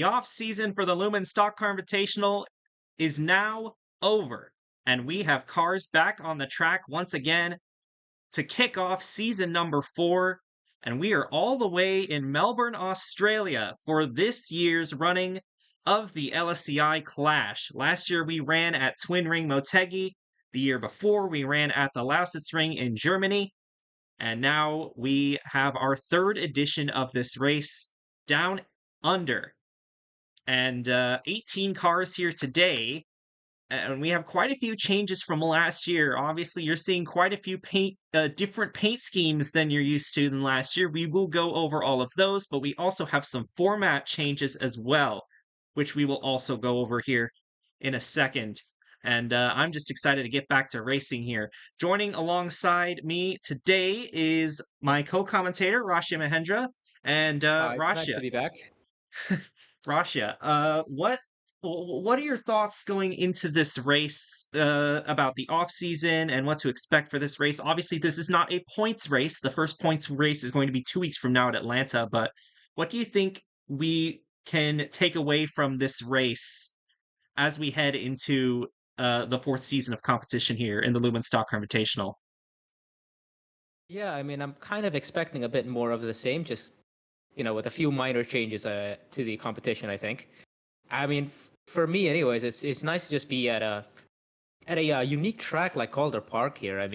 The off season for the Lumen Stock Car Invitational is now over, and we have cars back on the track once again to kick off season number 4. And we are all the way in Melbourne, Australia for this year's running of the LSCI Clash. Last year we ran at Twin Ring Motegi. The year before we ran at the Lausitzring in Germany. And now we have our third edition of this race down under. And 18 cars here today. And we have quite a few changes from last year. Obviously, you're seeing quite a few different paint schemes than you're used to than last year. We will go over all of those, but we also have some format changes as well, which we will also go over here in a second. And I'm just excited to get back to racing here. Joining alongside me today is my co-commentator, Rashia Mahendra. And It's nice Rashia, to be back. what are your thoughts going into this race about the off season and what to expect for this race? Obviously, this is not a points race. The first points race is going to be 2 weeks from now at Atlanta. But what do you think we can take away from this race as we head into the fourth season of competition here in the Lumen Stock Invitational? Yeah, I'm kind of expecting a bit more of the same, just with a few minor changes to the competition. I think. For me, anyways, it's nice to just be at a unique track like Calder Park here.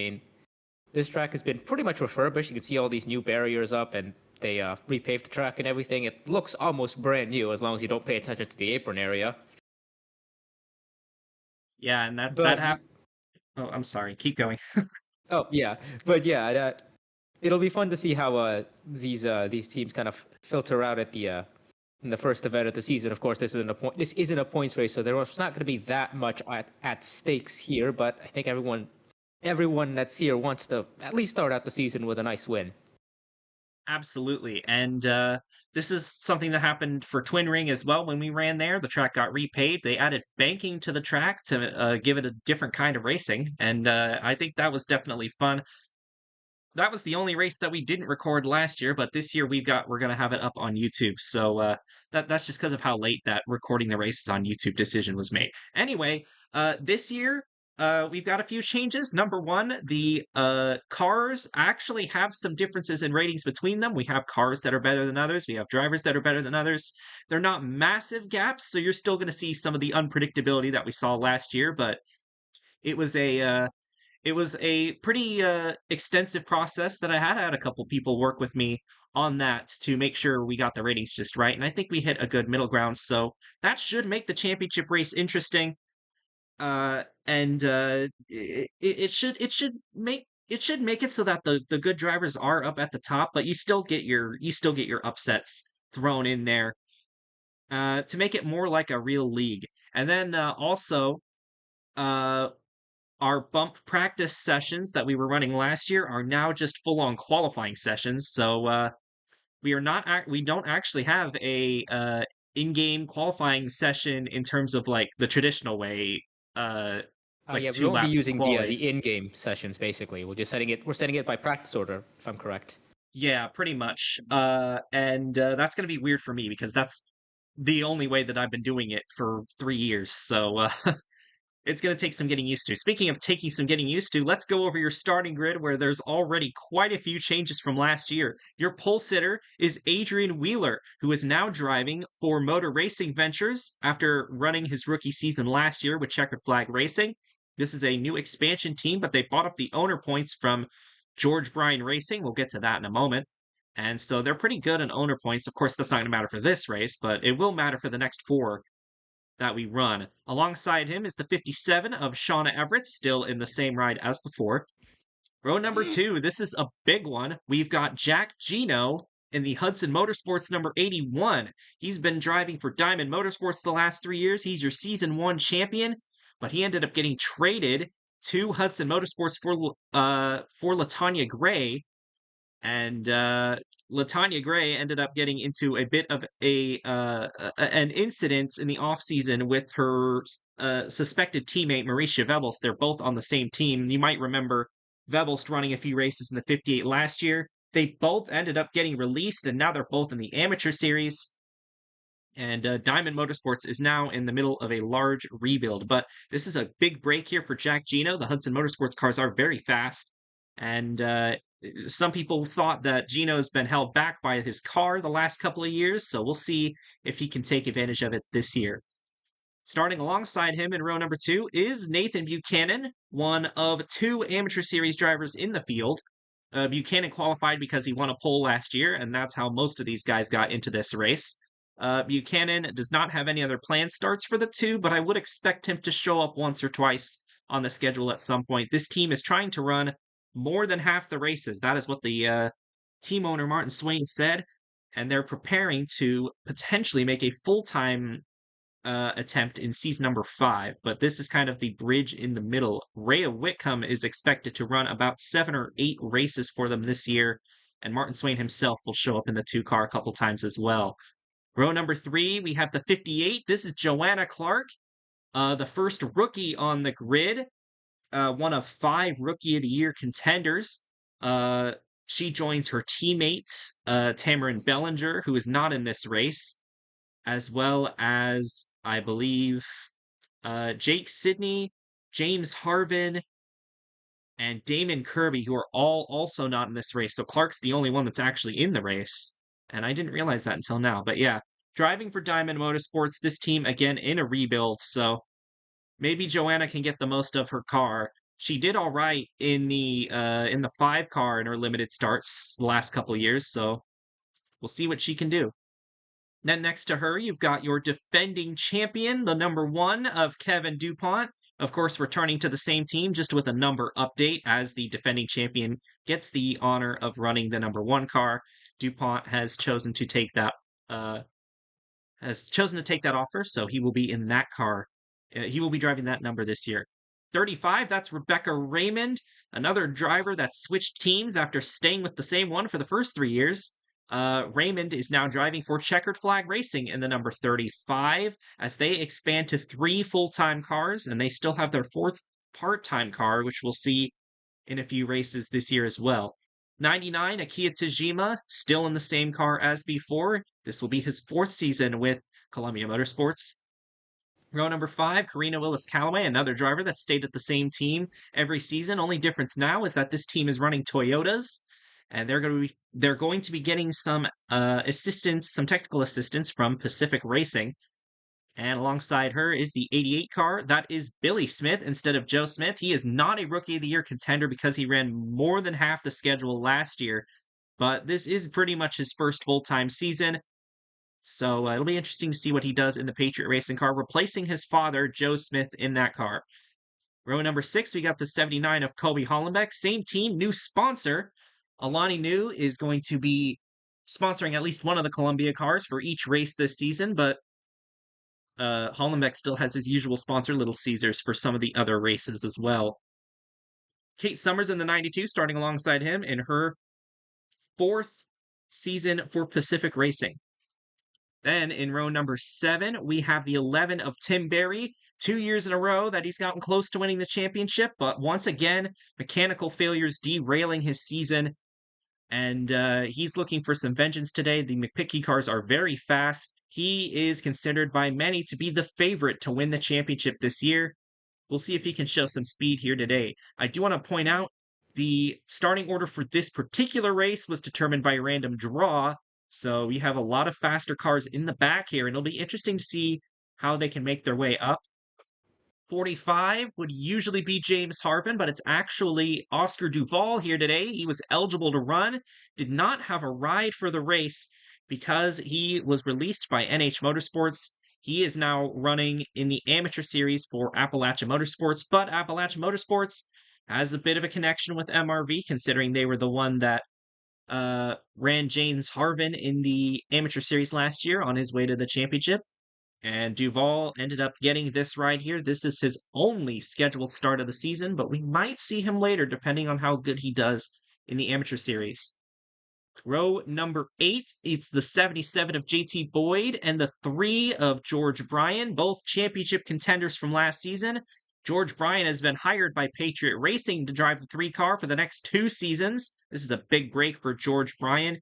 This track has been pretty much refurbished. You can see all these new barriers up, and they repaved the track and everything. It looks almost brand new as long as you don't pay attention to the apron area. Yeah, and that But happened. Oh, I'm sorry. Keep going. oh yeah, but yeah, it'll be fun to see how these teams kind of filter out at the in the first event of the season. Of course, this isn't a points race, so there's not going to be that much at stakes here. But I think everyone that's here wants to at least start out the season with a nice win. Absolutely. And this is something that happened for Twin Ring as well. When we ran there, the track got repaved. They added banking to the track to give it a different kind of racing. And I think that was definitely fun. That was the only race that we didn't record last year, but this year we're going to have it up on YouTube. So that's just because of how late that recording the races on YouTube decision was made. Anyway, this year we've got a few changes. Number one, the cars actually have some differences in ratings between them. We have cars that are better than others. We have drivers that are better than others. They're not massive gaps, so you're still going to see some of the unpredictability that we saw last year, but it was a pretty extensive process that I had. I had a couple people work with me on that to make sure we got the ratings just right, and I think we hit a good middle ground. So that should make the championship race interesting, and it should make it so that the good drivers are up at the top, but you still get your upsets thrown in there to make it more like a real league. And then also. Uh, our bump practice sessions that we were running last year are now just full-on qualifying sessions. So we don't actually have a in-game qualifying session in terms of like the traditional way, like Yeah, we two won't be lap using quality. the in-game sessions. Basically, we're setting it by practice order, if I'm correct. Yeah, pretty much. And that's gonna be weird for me because that's the only way that I've been doing it for 3 years. So it's going to take some getting used to. Speaking of taking some getting used to, let's go over your starting grid where there's already quite a few changes from last year. Your pole sitter is Adrian Wheeler, who is now driving for Motor Racing Ventures after running his rookie season last year with Checkered Flag Racing. This is a new expansion team, but they bought up the owner points from George Bryan Racing. We'll get to that in a moment. And so they're pretty good in owner points. Of course, that's not going to matter for this race, but it will matter for the next 4 that we run. Alongside him is the 57 of Shauna Everett, still in the same ride as before. Row number 2, this is a big one. We've got Jack Gino in the Hudson Motorsports number 81. He's been driving for Diamond Motorsports the last 3 years. He's your season 1 champion, but he ended up getting traded to Hudson Motorsports for Latanya Gray, and Latanya Gray ended up getting into a bit of an incident in the offseason with her suspected teammate Mauricia Vebels. They're both on the same team. You might remember Vebels running a few races in the 58 last year. They both ended up getting released, and now they're both in the amateur series. And Diamond Motorsports is now in the middle of a large rebuild. But this is a big break here for Jack Gino. The Hudson Motorsports cars are very fast. And some people thought that Gino's been held back by his car the last couple of years. So we'll see if he can take advantage of it this year. Starting alongside him in row number 2 is Nathan Buchanan, one of 2 amateur series drivers in the field. Buchanan qualified because he won a pole last year, and that's how most of these guys got into this race. Buchanan does not have any other planned starts for the 2, but I would expect him to show up once or twice on the schedule at some point. This team is trying to run more than half the races. That is what the team owner, Martin Swain, said, and they're preparing to potentially make a full-time attempt in season number 5, but this is kind of the bridge in the middle. Rhea Whitcomb is expected to run about 7 or 8 races for them this year, and Martin Swain himself will show up in the 2 car a couple times as well. Row number 3, we have the 58. This is Joanna Clark, the first rookie on the grid, one of 5 Rookie of the Year contenders. She joins her teammates, Tamarin Bellinger, who is not in this race, as well as, I believe, Jake Sidney, James Harvin, and Damon Kirby, who are all also not in this race. So Clark's the only one that's actually in the race. And I didn't realize that until now. But yeah, driving for Diamond Motorsports, this team again in a rebuild. So maybe Joanna can get the most of her car. She did all right in the 5 car in her limited starts the last couple years, so we'll see what she can do. Then next to her, you've got your defending champion, the number 1 of Kevin DuPont. Of course, returning to the same team, just with a number update, as the defending champion gets the honor of running the number 1 car. DuPont has chosen to take that offer, so he will be in that car. He will be driving that number this year. 35, that's Rebecca Raymond, another driver that switched teams after staying with the same one for the first 3 years. Raymond is now driving for Checkered Flag Racing in the number 35 as they expand to 3 full-time cars, and they still have their 4th part-time car, which we'll see in a few races this year as well. 99, Akiya Tajima, still in the same car as before. This will be his 4th season with Columbia Motorsports. Row number 5, Karina Willis-Callaway, another driver that stayed at the same team every season. Only difference now is that this team is running Toyotas, and they're going to be getting some assistance, some technical assistance from Pacific Racing. And alongside her is the 88 car. That is Billy Smith instead of Joe Smith. He is not a Rookie of the Year contender because he ran more than half the schedule last year, but this is pretty much his first full-time season. So it'll be interesting to see what he does in the Patriot Racing car, replacing his father, Joe Smith, in that car. Row number 6, we got the 79 of Kobe Hollenbeck. Same team, new sponsor. Alani Nu is going to be sponsoring at least one of the Columbia cars for each race this season, but Hollenbeck still has his usual sponsor, Little Caesars, for some of the other races as well. Kate Summers in the 92, starting alongside him in her 4th season for Pacific Racing. Then in row number 7, we have the 11 of Tim Berry. 2 years in a row that he's gotten close to winning the championship, but once again, mechanical failures derailing his season, and he's looking for some vengeance today. The McPickey cars are very fast. He is considered by many to be the favorite to win the championship this year. We'll see if he can show some speed here today. I do want to point out the starting order for this particular race was determined by a random draw, so we have a lot of faster cars in the back here, and it'll be interesting to see how they can make their way up. 45 would usually be James Harvin, but it's actually Oscar Duvall here today. He was eligible to run, did not have a ride for the race because he was released by NH Motorsports. He is now running in the amateur series for Appalachia Motorsports, but Appalachia Motorsports has a bit of a connection with MRV, considering they were the one that ran James Harvin in the amateur series last year on his way to the championship. And Duvall ended up getting this ride here. This is his only scheduled start of the season, but we might see him later depending on how good he does in the amateur series. Row number 8, it's the 77 of JT Boyd and the 3 of George Bryan, both championship contenders from last season. George Bryan has been hired by Patriot Racing to drive the 3 car for the next 2 seasons. This is a big break for George Bryan.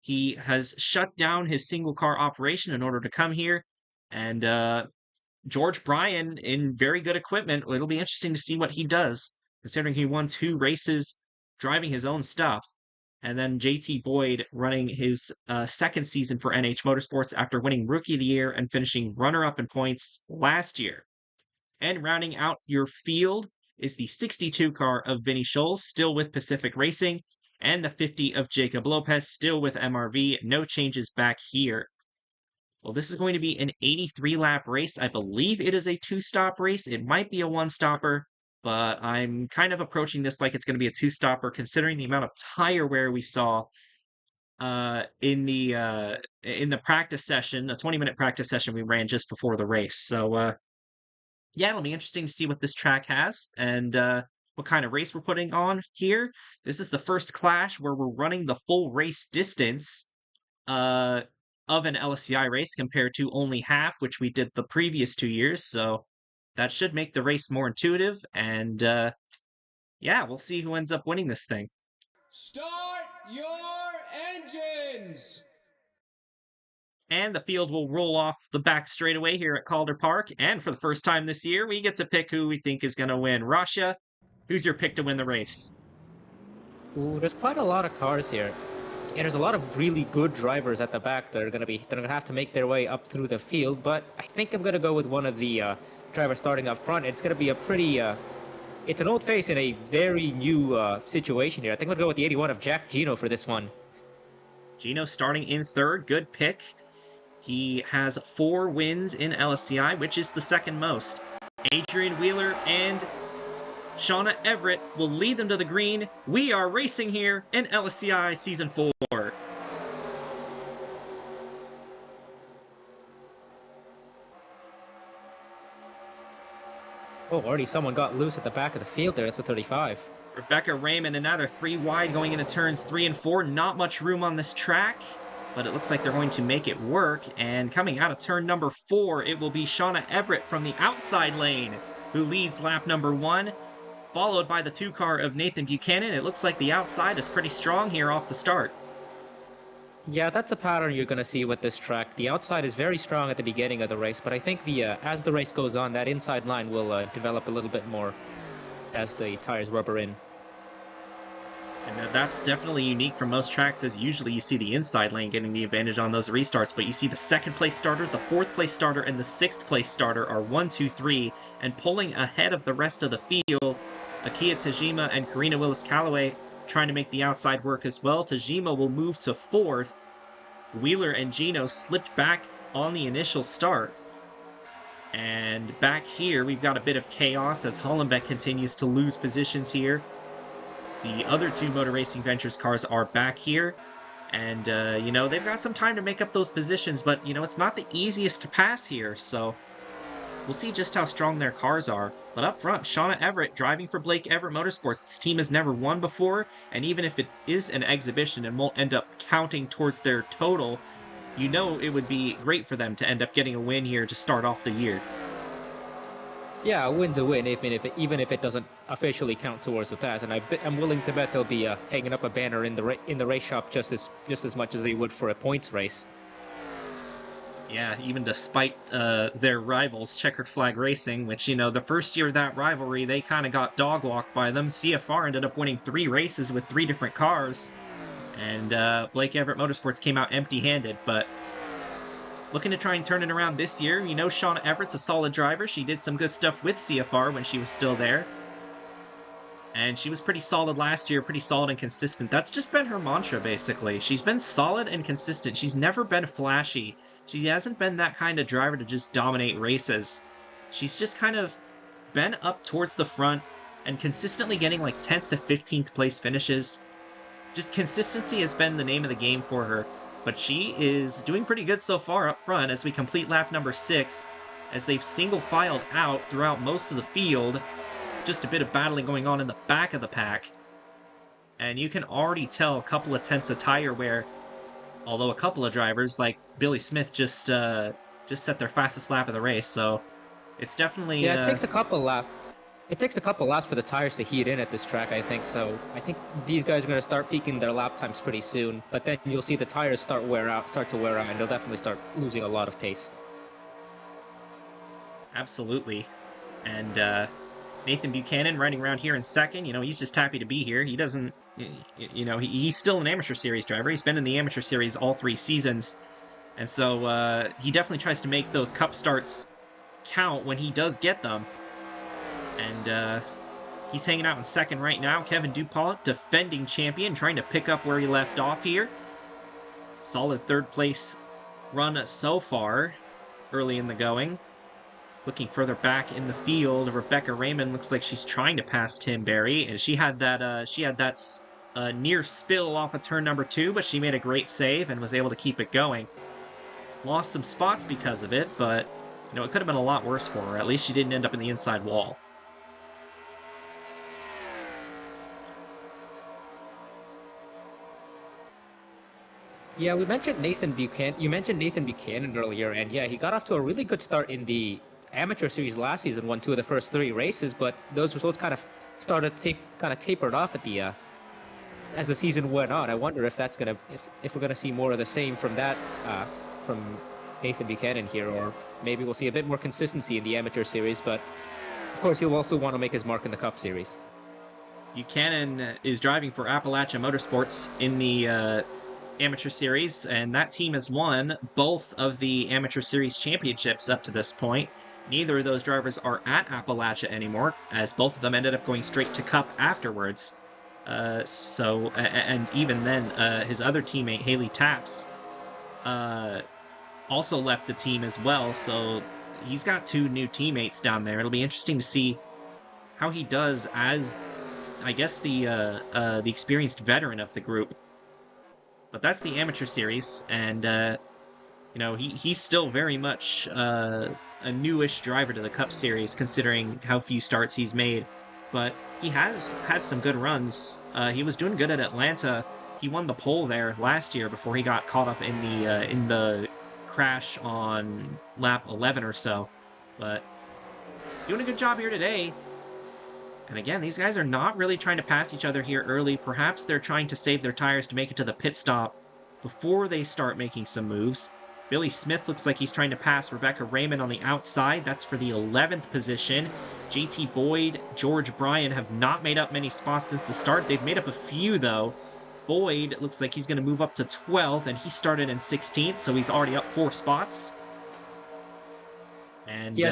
He has shut down his single car operation in order to come here. And George Bryan in very good equipment. It'll be interesting to see what he does, considering he won 2 races driving his own stuff. And then JT Boyd running his second season for NH Motorsports after winning Rookie of the Year and finishing runner up in points last year. And rounding out your field is the 62 car of Vinny Scholes, still with Pacific Racing, and the 50 of Jacob Lopez, still with MRV. No changes back here. Well, this is going to be an 83-lap race. I believe it is a 2-stop race. It might be a 1-stopper, but I'm kind of approaching this like it's going to be a 2-stopper, considering the amount of tire wear we saw in the practice session, a 20-minute practice session we ran just before the race. So yeah, it'll be interesting to see what this track has and what kind of race we're putting on here. This is the first clash where we're running the full race distance uh, of an LSCI race compared to only half, which we did the previous 2 years. So that should make the race more intuitive. And yeah, we'll see who ends up winning this thing. Start your engines! And the field will roll off the back straightaway here at Calder Park. And for the first time this year, we get to pick who we think is going to win. Rasha, who's your pick to win the race? Ooh, there's quite a lot of cars here. And there's a lot of really good drivers at the back that are gonna have to make their way up through the field. But I think I'm gonna go with one of the drivers starting up front. It's gonna be a pretty it's an old face in a very new situation here. I think I'm gonna go with the 81 of Jack Gino for this one. Gino starting in third, good pick. He has 4 wins in LSCI, which is the second most. Adrian Wheeler and Shauna Everett will lead them to the green. We are racing here in LSCI Season 4. Oh, already someone got loose at the back of the field there. That's a 35. Rebecca Raymond, another 3 wide going into turns 3 and 4. Not much room on this track, but it looks like they're going to make it work. And coming out of turn number 4, it will be Shauna Everett from the outside lane who leads lap number 1, followed by the 2 car of Nathan Buchanan. It looks like the outside is pretty strong here off the start. Yeah, that's a pattern you're going to see with this track. The outside is very strong at the beginning of the race, but I think as the race goes on, that inside line will develop a little bit more as the tires rubber in. And that's definitely unique from most tracks, as usually you see the inside lane getting the advantage on those restarts, but you see the 2nd place starter, the 4th place starter, and the 6th place starter are 1, 2, 3, and pulling ahead of the rest of the field. Akia Tajima and Karina Willis-Callaway trying to make the outside work as well. Tajima will move to 4th. Wheeler and Gino slipped back on the initial start. And back here, we've got a bit of chaos as Hollenbeck continues to lose positions here. The other 2 Motor Racing Ventures cars are back here. And, you know, they've got some time to make up those positions, but, you know, it's not the easiest to pass here, so we'll see just how strong their cars are. But up front, Shauna Everett driving for Blake Everett Motorsports. This team has never won before, and even if it is an exhibition and won't end up counting towards their total, you know it would be great for them to end up getting a win here to start off the year. Yeah, a win's a win, even if it doesn't officially count towards that. And I'm willing to bet they'll be hanging up a banner in the race shop just as much as they would for a points race. Yeah, even despite their rivals, Checkered Flag Racing, which, you know, the first year of that rivalry, they kind of got dog-walked by them. CFR ended up winning 3 races with 3 different cars, and Blake Everett Motorsports came out empty-handed, but looking to try and turn it around this year. You know, Shauna Everett's a solid driver. She did some good stuff with CFR when she was still there. And she was pretty solid last year, pretty solid and consistent. That's just been her mantra, basically. She's been solid and consistent. She's never been flashy. She hasn't been that kind of driver to just dominate races. She's just kind of been up towards the front and consistently getting like 10th to 15th place finishes. Just consistency has been the name of the game for her. But she is doing pretty good so far up front as we complete lap number 6, as they've single-filed out throughout most of the field. Just a bit of battling going on in the back of the pack. And you can already tell a couple of tenths of tire wear, although a couple of drivers, like Billy Smith, just set their fastest lap of the race, so it's definitely... Yeah, it takes a couple laps. It takes a couple laps for the tires to heat in at this track, I think. So I think these guys are going to start peaking their lap times pretty soon. But then you'll see the tires start to wear out, and they'll definitely start losing a lot of pace. Absolutely. And Nathan Buchanan riding around here in second. He's just happy to be here. He doesn't, he's still an amateur series driver. He's been in the amateur series all 3 seasons. And so he definitely tries to make those cup starts count when he does get them. And he's hanging out in second right now. Kevin DuPont, defending champion, trying to pick up where he left off here. Solid third place run so far early in the going. Looking further back in the field, Rebecca Raymond looks like she's trying to pass Tim Berry, and she had that near spill off of turn number 2, but she made a great save and was able to keep it going. Lost some spots because of it, but it could have been a lot worse for her. At least she didn't end up in the inside wall. Yeah, we mentioned Nathan Buchanan. You mentioned Nathan Buchanan earlier, and yeah, he got off to a really good start in the amateur series last season. Won 2 of the first 3 races, but those results kind of tapered off at the as the season went on. I wonder if that's if we're gonna see more of the same from from Nathan Buchanan here, or maybe we'll see a bit more consistency in the amateur series. But of course, he'll also want to make his mark in the Cup Series. Buchanan is driving for Appalachia Motorsports in the amateur series, and that team has won both of the amateur series championships up to this point. Neither of those drivers are at Appalachia anymore, as both of them ended up going straight to Cup afterwards. And even then, his other teammate, Haley Taps, also left the team as well, so he's got 2 new teammates down there. It'll be interesting to see how he does as, I guess, the experienced veteran of the group. But that's the amateur series, and he's still very much a newish driver to the Cup Series, considering how few starts he's made. But he has had some good runs. He was doing good at Atlanta. He won the pole there last year before he got caught up in the crash on lap 11 or so. But doing a good job here today. And again, these guys are not really trying to pass each other here early. Perhaps they're trying to save their tires to make it to the pit stop before they start making some moves. Billy Smith looks like he's trying to pass Rebecca Raymond on the outside. That's for the 11th position. JT Boyd, George Bryan have not made up many spots since the start. They've made up a few, though. Boyd looks like he's going to move up to 12th, and he started in 16th, so he's already up 4 spots. And yeah,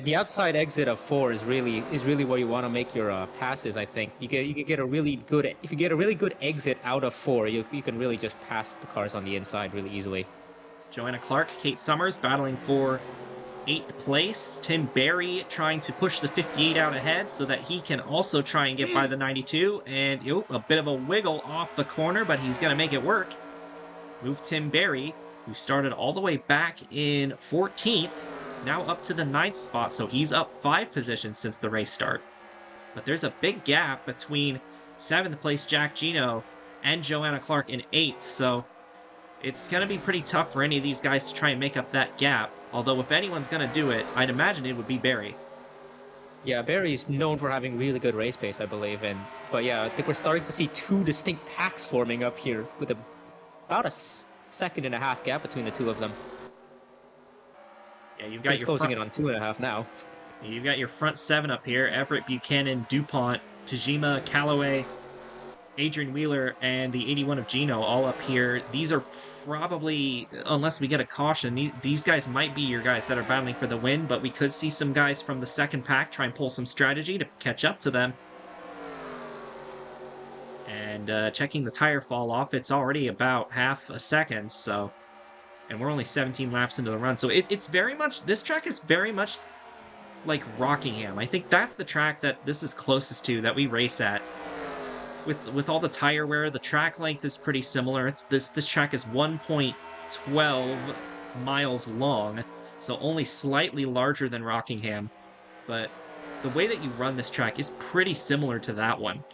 the outside exit of 4 is really where you want to make your passes. I think you can get a really good, if you get a really good exit out of 4, you can really just pass the cars on the inside really easily. Joanna Clark, Kate Summers battling for 8th place. Tim Berry trying to push the 58 out ahead so that he can also try and get by the 92. And a bit of a wiggle off the corner, but he's going to make it work. Move Tim Berry, who started all the way back in 14th, now up to the 9th spot, so he's up 5 positions since the race start. But there's a big gap between 7th place Jack Gino and Joanna Clark in 8th, so it's going to be pretty tough for any of these guys to try and make up that gap. Although if anyone's going to do it, I'd imagine it would be Berry. Yeah, Berry's known for having really good race pace, I believe. But yeah, I think we're starting to see 2 distinct packs forming up here with about a 1.5-second gap between the 2 of them. Yeah, you've got your closing in on 2.5 now. You've got your front 7 up here: Everett, Buchanan, DuPont, Tajima, Callaway, Adrian Wheeler, and the 81 of Gino all up here. These are probably, unless we get a caution, these guys might be your guys that are battling for the win, but we could see some guys from the second pack try and pull some strategy to catch up to them. And checking the tire fall off, it's already about half a second, so... And we're only 17 laps into the run, so it's very much... This track is very much like Rockingham. I think that's the track that this is closest to, that we race at. With all the tire wear, the track length is pretty similar. This track is 1.12 miles long, so only slightly larger than Rockingham. But the way that you run this track is pretty similar to that one.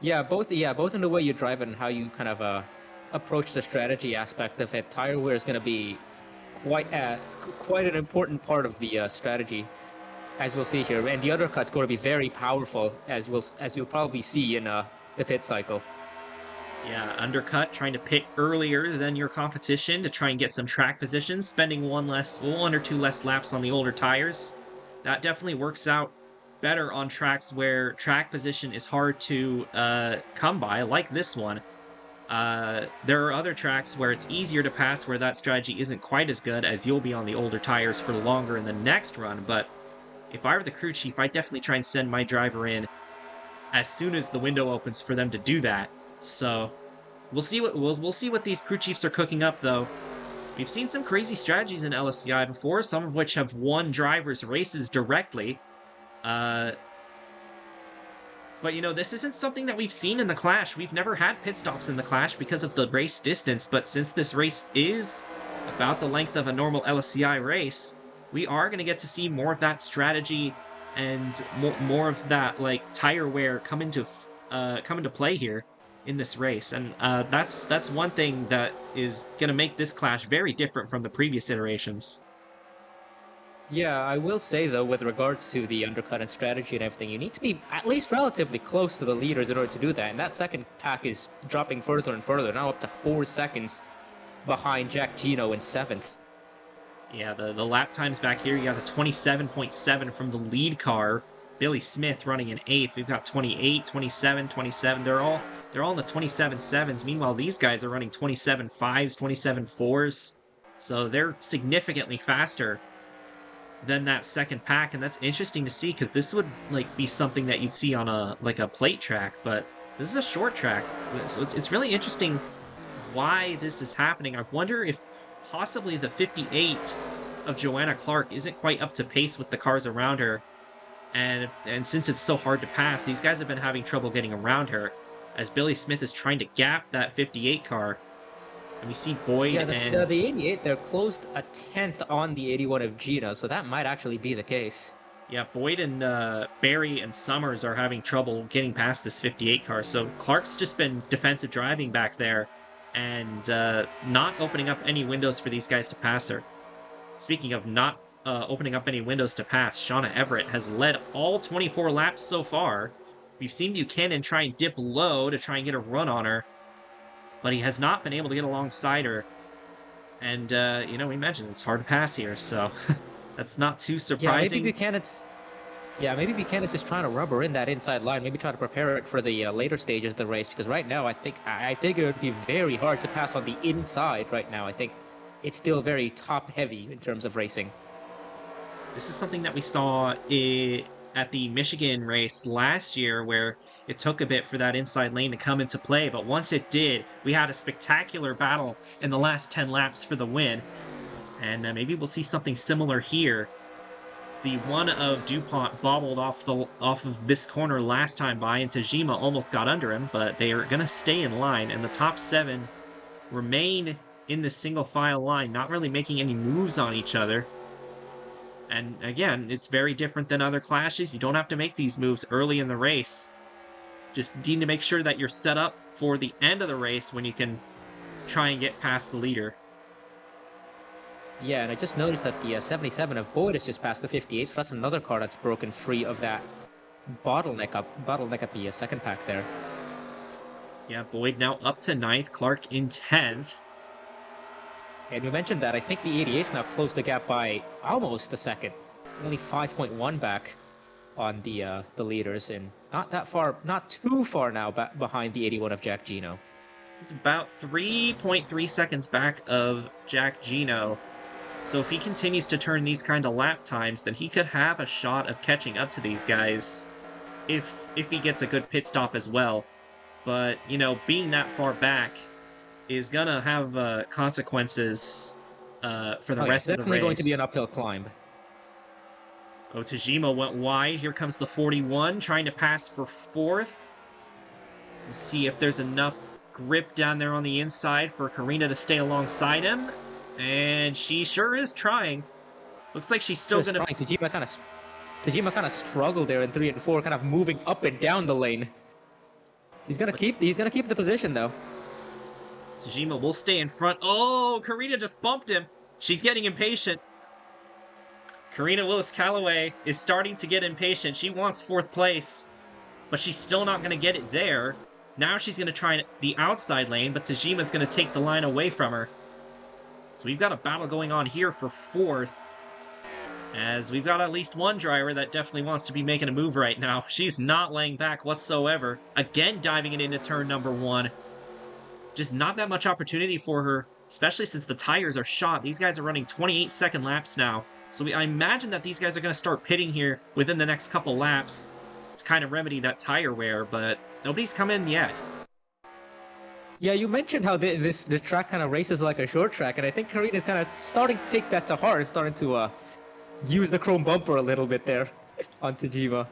Yeah, both in the way you drive it and how you kind of approach the strategy aspect of it. Tire wear is going to be quite an important part of the strategy. as we'll see here. And the undercut's going to be very powerful, as you'll probably see in the pit cycle. Yeah, undercut, trying to pit earlier than your competition to try and get some track position, spending one or two less laps on the older tires. That definitely works out better on tracks where track position is hard to come by, like this one. There are other tracks where it's easier to pass, where that strategy isn't quite as good, as you'll be on the older tires for longer in the next run. But if I were the crew chief, I'd definitely try and send my driver in as soon as the window opens for them to do that. So we'll see what these crew chiefs are cooking up, though. We've seen some crazy strategies in LSCI before, some of which have won drivers' races directly. Uh, but this isn't something that we've seen in the Clash. We've never had pit stops in the Clash because of the race distance, but since this race is about the length of a normal LSCI race, we are going to get to see more of that strategy and more of that like tire wear come into play here in this race. And that's one thing that is going to make this Clash very different from the previous iterations. Yeah, I will say though, with regards to the undercut and strategy and everything, you need to be at least relatively close to the leaders in order to do that. And that second pack is dropping further and further, now up to 4 seconds behind Jack Gino in 7th. Yeah, the lap times back here, you got the 27.7 from the lead car. Billy Smith running in 8th. We've got 28, 27, 27. They're all in the 27.7s. Meanwhile, these guys are running 27.5s, 27.4s. So they're significantly faster than that second pack, and that's interesting to see because this would like be something that you'd see on a plate track, but this is a short track. So it's really interesting why this is happening. I wonder if possibly the 58 of Joanna Clark isn't quite up to pace with the cars around her. And since it's so hard to pass, these guys have been having trouble getting around her as Billy Smith is trying to gap that 58 car. And we see Boyd Yeah, and... the 88, they're closed a 10th on the 81 of Gino, so that might actually be the case. Yeah, Boyd and Barry and Summers are having trouble getting past this 58 car. So Clark's just been defensive driving back there and not opening up any windows for these guys to pass her. Speaking of not opening up any windows to pass, Shauna Everett has led all 24 laps so far. We've seen Buchanan try and dip low to try and get a run on her, but he has not been able to get alongside her. And, we mentioned it's hard to pass here, so that's not too surprising. Maybe Buchanan's just trying to rubber in that inside line, maybe try to prepare it for the later stages of the race, because right now I figure it would be very hard to pass on the inside right now. I think it's still very top-heavy in terms of racing. This is something that we saw at the Michigan race last year, where it took a bit for that inside lane to come into play, but once it did, we had a spectacular battle in the last 10 laps for the win, and maybe we'll see something similar here. The one of DuPont bobbled off of this corner last time by, and Tajima almost got under him, but they are going to stay in line, and the top 7 remain in the single file line, not really making any moves on each other. And again, it's very different than other clashes. You don't have to make these moves early in the race. Just need to make sure that you're set up for the end of the race when you can try and get past the leader. Yeah, and I just noticed that the 77 of Boyd has just passed the 58, so that's another car that's broken free of that bottleneck at the second pack there. Yeah, Boyd now up to 9th, Clark in 10th. And you mentioned that I think the 88's now closed the gap by almost a second. Only 5.1 back on the leaders, and not too far now behind the 81 of Jack Gino. He's about 3.3 seconds back of Jack Gino. So if he continues to turn these kind of lap times, then he could have a shot of catching up to these guys if he gets a good pit stop as well. But, being that far back is gonna have consequences for the rest of the race. It's definitely going to be an uphill climb. Oh, Tajima went wide. Here comes the 41, trying to pass for 4th. Let's see if there's enough grip down there on the inside for Karina to stay alongside him. And she sure is trying. Looks like she's still gonna... Tajima kind of struggled there in 3 and 4, kind of moving up and down the lane. He's gonna keep the position though. Tajima will stay in front. Oh, Karina just bumped him. She's getting impatient. Karina Willis-Callaway is starting to get impatient. She wants 4th place, but she's still not going to get it there. Now she's going to try the outside lane, but Tajima's going to take the line away from her. So we've got a battle going on here for 4th, as we've got at least one driver that definitely wants to be making a move right now. She's not laying back whatsoever. Again, diving it into turn number 1. Just not that much opportunity for her, especially since the tires are shot. These guys are running 28-second laps now. So I imagine that these guys are going to start pitting here within the next couple laps to kind of remedy that tire wear, but nobody's come in yet. Yeah, you mentioned how the track kind of races like a short track, and I think Karina's kind of starting to take that to heart, starting to use the chrome bumper a little bit there on Tajima.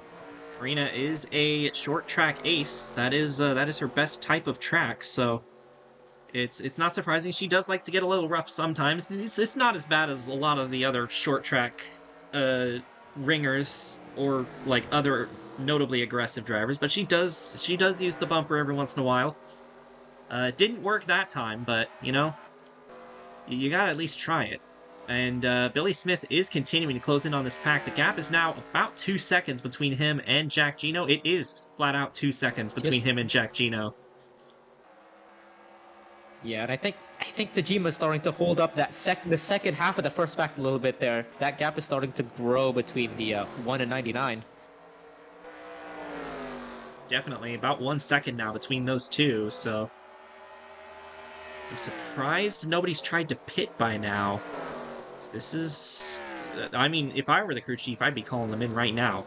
Karina is a short track ace. That is her best type of track, so it's not surprising. She does like to get a little rough sometimes. It's not as bad as a lot of the other short track ringers or like other notably aggressive drivers, but she does use the bumper every once in a while. Didn't work that time, but you know, you gotta at least try it. And Billy Smith is continuing to close in on this pack. The gap is now about 2 seconds between him and Jack Gino. It is flat out 2 seconds between him and Jack Gino. Yeah, and I think Tajima's starting to hold up that the second half of the first pack a little bit there. That gap is starting to grow between the 1 and 99. Definitely about 1 second now between those two, so I'm surprised nobody's tried to pit by now. This is... I mean, if I were the crew chief, I'd be calling them in right now.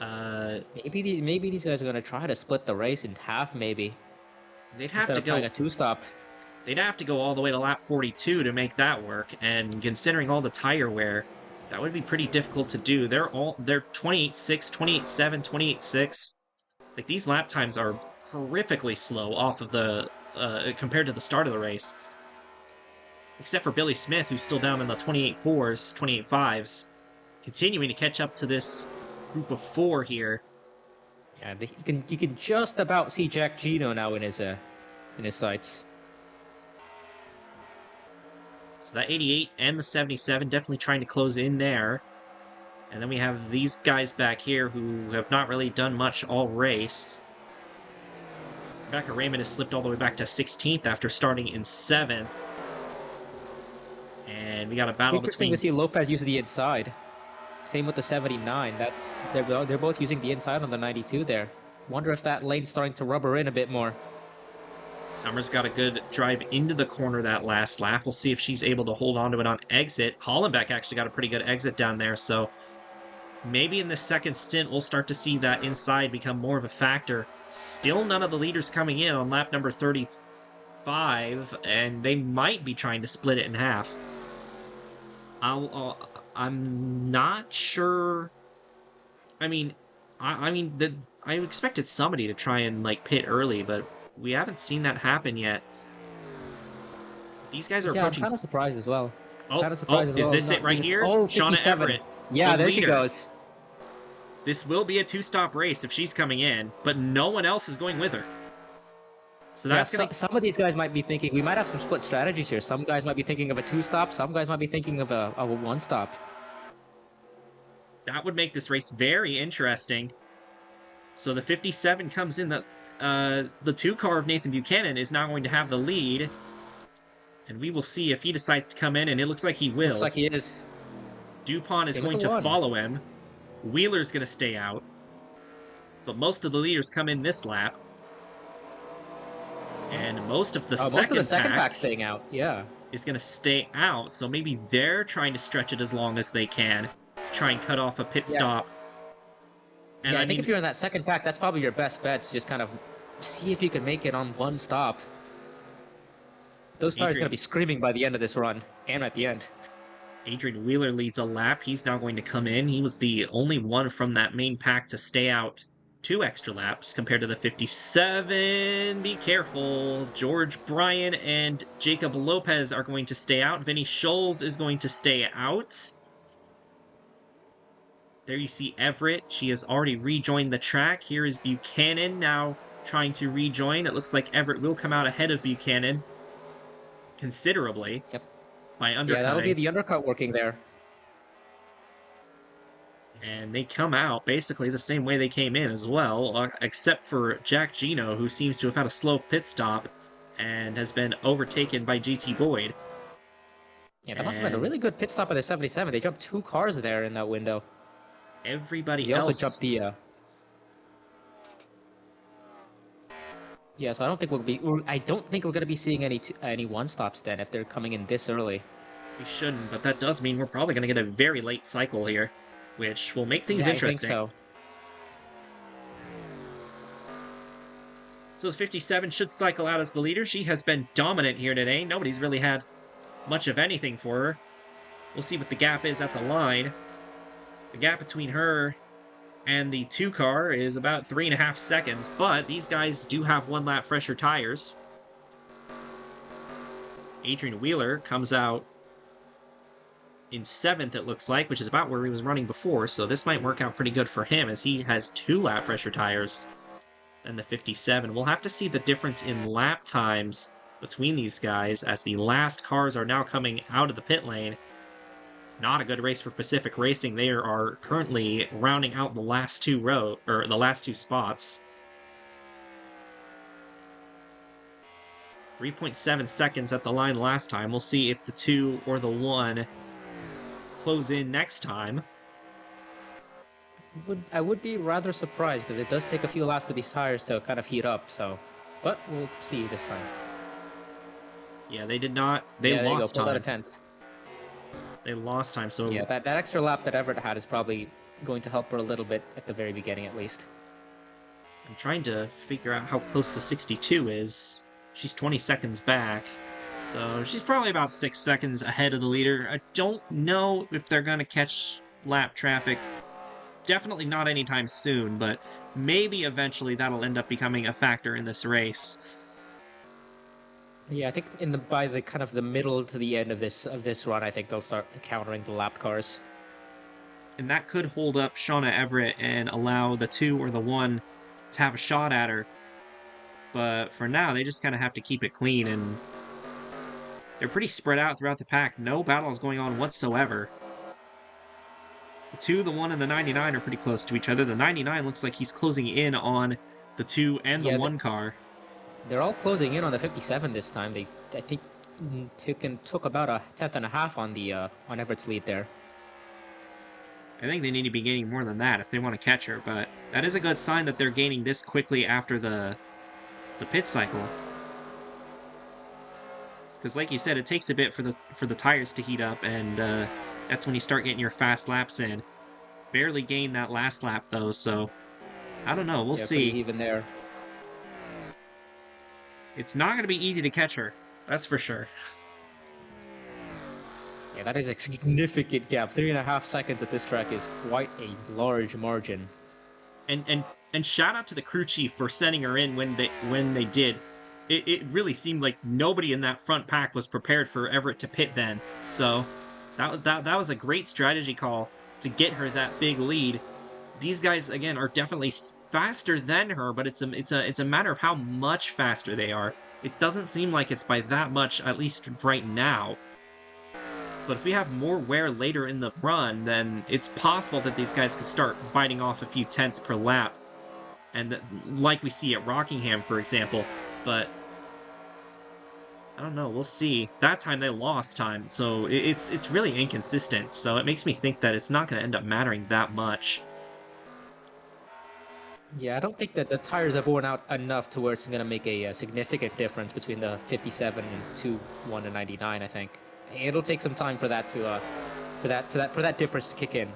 Maybe these guys are gonna try to split the race in half, maybe. They'd have Instead to of go trying a 2-stop. They'd have to go all the way to lap 42 to make that work, and considering all the tire wear, that would be pretty difficult to do. They're 28.6, 28.7, 28.6. Like, these lap times are horrifically slow off of the compared to the start of the race. Except for Billy Smith, who's still down in the 28.4s, 28.5s, continuing to catch up to this group of 4 here. Yeah, you can just about see Jack Gino now in his sights. So that 88 and the 77 definitely trying to close in there. And then we have these guys back here who have not really done much all race. Rebecca Raymond has slipped all the way back to 16th after starting in 7th. And we got a battle Interesting between... to see Lopez use the inside. Same with the 79. They're both using the inside on the 92 there. Wonder if that lane's starting to rubber in a bit more. Summers got a good drive into the corner that last lap. We'll see if she's able to hold on to it on exit. Hollenbeck actually got a pretty good exit down there, so maybe in this second stint we'll start to see that inside become more of a factor. Still none of the leaders coming in on lap number 35, and they might be trying to split it in half. I'm not sure. I mean, I expected somebody to try and like pit early, but we haven't seen that happen yet. These guys are approaching. I'm kind of surprised as well. Is this it right here? Oh, Shauna 57. Everett. Yeah, there she leader. goes. This will be a 2-stop race if she's coming in, but no one else is going with her. So that's gonna. Some of these guys might be thinking we might have some split strategies here. Some guys might be thinking of a 2-stop. Some guys might be thinking of a 1-stop. That would make this race very interesting. So the 57 comes in. The 2-car of Nathan Buchanan is now going to have the lead. And we will see if he decides to come in, and it looks like he will. Looks like he is. DuPont is going to follow him. Wheeler's going to stay out. But most of the leaders come in this lap. And most of the second pack staying out, yeah. is going to stay out. So maybe they're trying to stretch it as long as they can to try and cut off a pit stop. And I think if you're in that second pack, that's probably your best bet to just kind of see if you can make it on 1 stop. Those tires are going to be screaming by the end of this run, and at the end. Adrian Wheeler leads a lap. He's now going to come in. He was the only one from that main pack to stay out 2 extra laps compared to the 57. Be careful. George Bryan and Jacob Lopez are going to stay out. Vinny Scholes is going to stay out. There you see Everett. She has already rejoined the track. Here is Buchanan now trying to rejoin. It looks like Everett will come out ahead of Buchanan considerably. Yep. By undercutting. Yeah, that'll be the undercut working there. And they come out basically the same way they came in as well, except for Jack Gino, who seems to have had a slow pit stop and has been overtaken by GT Boyd. Yeah, that must have been a And really good pit stop at the 77. They jumped 2 cars there in that window. everybody He also jumped else, the. Yeah, so I don't think I don't think we're gonna be seeing any one stops then if they're coming in this early. we shouldn't, but that does mean we're probably going to get a very late cycle here, which will make things Yeah, I think interesting. so. So the 57 should cycle out as the leader. She has been dominant here today. Nobody's really had much of anything for her. We'll see what the gap is at the line. The gap between her and the 2 car is about 3.5 seconds, but these guys do have 1 lap fresher tires. Adrian Wheeler comes out in 7th, it looks like, which is about where he was running before, so this might work out pretty good for him as he has 2 lap fresher tires than the 57. We'll have to see the difference in lap times between these guys as the last cars are now coming out of the pit lane. Not a good race for Pacific Racing. They are currently rounding out the last 2 the last 2 spots. 3.7 seconds at the line last time. We'll see if the 2 or the 1 close in next time. I would be rather surprised because it does take a few laps for these tires to kind of heat up. So, but we'll see this time. Yeah, they did not. They yeah, there lost you go. Pulled out a time. 10th. They lost time. So Yeah, that extra lap that Everett had is probably going to help her a little bit at the very beginning, at least. I'm trying to figure out how close the 62 is. She's 20 seconds back. So she's probably about 6 seconds ahead of the leader. I don't know if they're going to catch lap traffic. Definitely not anytime soon, but maybe eventually that'll end up becoming a factor in this race. Yeah, I think by the kind of the middle to the end of this run, I think they'll start encountering the lap cars. And that could hold up Shauna Everett and allow the 2 or the 1 to have a shot at her. But for now, they just kind of have to keep it clean, and they're pretty spread out throughout the pack. No battles going on whatsoever. The 2, the 1, and the 99 are pretty close to each other. The 99 looks like he's closing in on the 2 and the 1 car. They're all closing in on the 57 this time. I think, took about a 10th on the on Everett's lead there. I think they need to be gaining more than that if they want to catch her, but that is a good sign that they're gaining this quickly after the pit cycle. Because like you said, it takes a bit for the tires to heat up, and that's when you start getting your fast laps in. Barely gained that last lap though, so I don't know. We'll see. Pretty even there. It's not going to be easy to catch her, that's for sure. Yeah, that is a significant gap. 3.5 seconds at this track is quite a large margin. And shout out to the crew chief for sending her in when they did. It really seemed like nobody in that front pack was prepared for Everett to pit then. So that was a great strategy call to get her that big lead. These guys again are definitely faster than her, but it's a matter of how much faster they are. It doesn't seem like it's by that much, at least right now. But if we have more wear later in the run, then it's possible that these guys could start biting off a few tenths per lap. And like we see at Rockingham, for example. But I don't know, we'll see. That time they lost time, so it's really inconsistent. So it makes me think that it's not going to end up mattering that much. Yeah, I don't think that the tires have worn out enough to where it's going to make a significant difference between the 57 and 2, 1 and 99. I think it'll take some time for that for that difference to kick in,